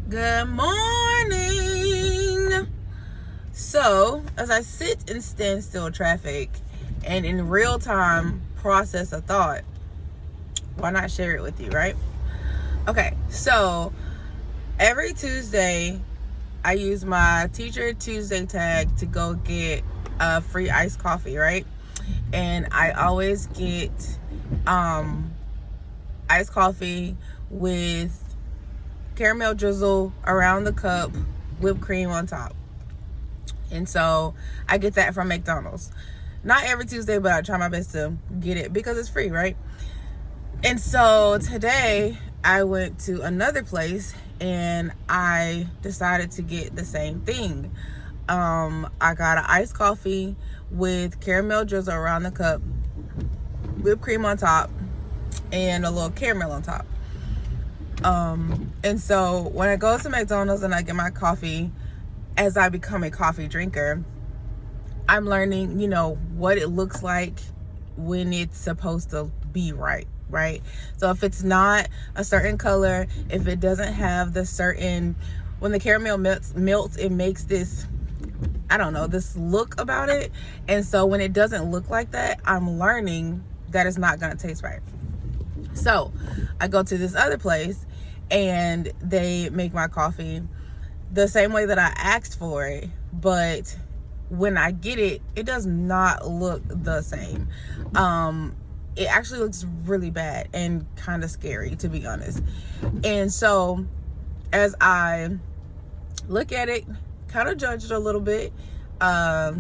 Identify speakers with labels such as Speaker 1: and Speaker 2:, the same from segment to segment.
Speaker 1: Good morning. So, as I sit in standstill traffic and in real time process a thought, why not share it with you, right? Okay, so every Tuesday, I use my Teacher Tuesday tag to go get a free iced coffee, right? And I always get iced coffee with caramel drizzle around the cup, whipped cream on top. And so I get that from McDonald's. Not every Tuesday, but I try my best to get it because it's free, right? And so today I went to another place and I decided to get the same thing. I got an iced coffee with caramel drizzle around the cup, whipped cream on top, and a little caramel on top. And so when I go to McDonald's and I get my coffee, as I become a coffee drinker, I'm learning, what it looks like when it's supposed to be right? So if it's not a certain color, if it doesn't have when the caramel melts, it makes this, this look about it. And so when it doesn't look like that, I'm learning that it's not going to taste right. So I go to this other place and they make my coffee the same way that I asked for it, but when I get it, it does not look the same. It actually looks really bad and kind of scary, to be honest. And so as I look at it, kind of judge it a little bit, I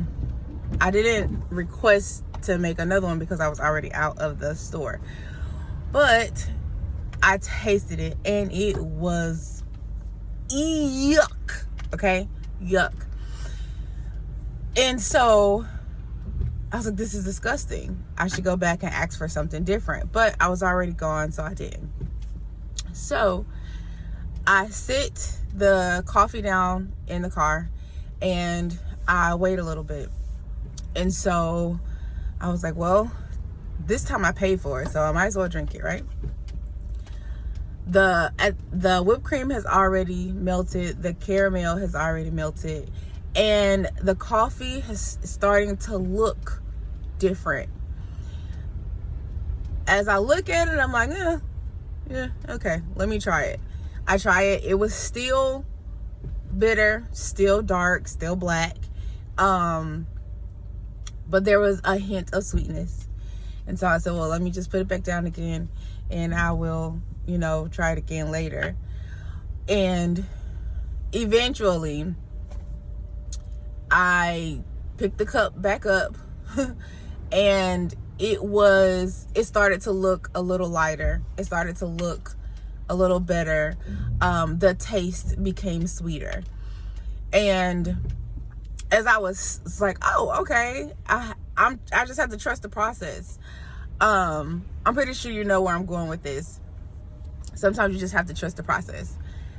Speaker 1: didn't request to make another one because I was already out of the store. But I tasted it and it was yuck. Okay? Yuck. And so I was like, this is disgusting. I should go back and ask for something different. But I was already gone, so I didn't. So I sit the coffee down in the car and I wait a little bit. And so I was like, well, this time I paid for it, so I might as well drink it, right? The whipped cream has already melted, the caramel has already melted, and the coffee is starting to look different. As I look at it, I'm like, yeah, okay, let me try it. I try it. It was still bitter, still dark, still black, but there was a hint of sweetness. And so I said, well, let me just put it back down again and I will, try it again later. And eventually I picked the cup back up and it started to look a little lighter. It started to look a little better. The taste became sweeter. And as I was like, oh, okay, I just have to trust the process. I'm pretty sure you know where I'm going with this. Sometimes you just have to trust the process.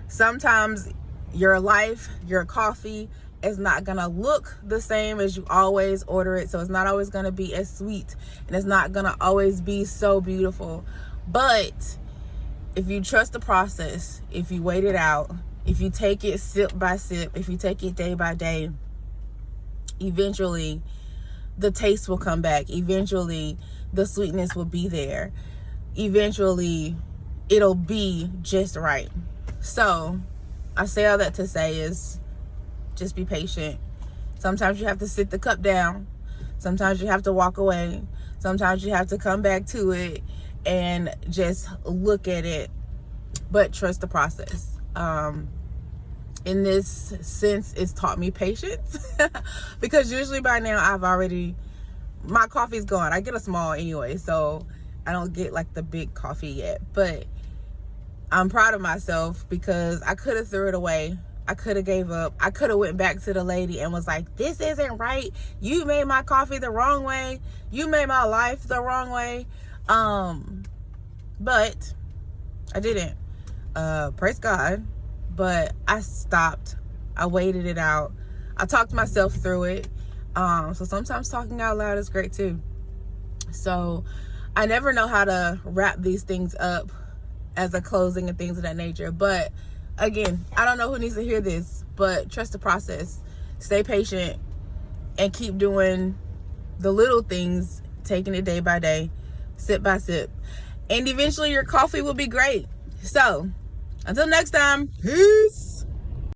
Speaker 1: Sometimes your life, your coffee is not gonna look the same as you always order it. So it's not always gonna be as sweet and it's not gonna always be so beautiful. But if you trust the process, if you wait it out, if you take it sip by sip, if you take it day by day, eventually the taste will come back. Eventually the sweetness will be there. Eventually it'll be just right. So I say all that to say is just be patient. Sometimes you have to sit the cup down. Sometimes you have to walk away. Sometimes you have to come back to it and just look at it, but trust the process. In this sense, it's taught me patience because usually by now my coffee's gone. I get a small anyway, so I don't get like the big coffee yet, but I'm proud of myself because I could have threw it away. I could have gave up. I could have went back to the lady and was like, this isn't right. You made my coffee the wrong way. You made my life the wrong way. But I didn't. Praise God. But I stopped. I waited it out. I talked myself through it. So sometimes talking out loud is great too. So I never know how to wrap these things up as a closing and things of that nature. But again, I don't know who needs to hear this, but trust the process. Stay patient and keep doing the little things, taking it day by day, sip by sip. And eventually your coffee will be great. So, until next time, peace.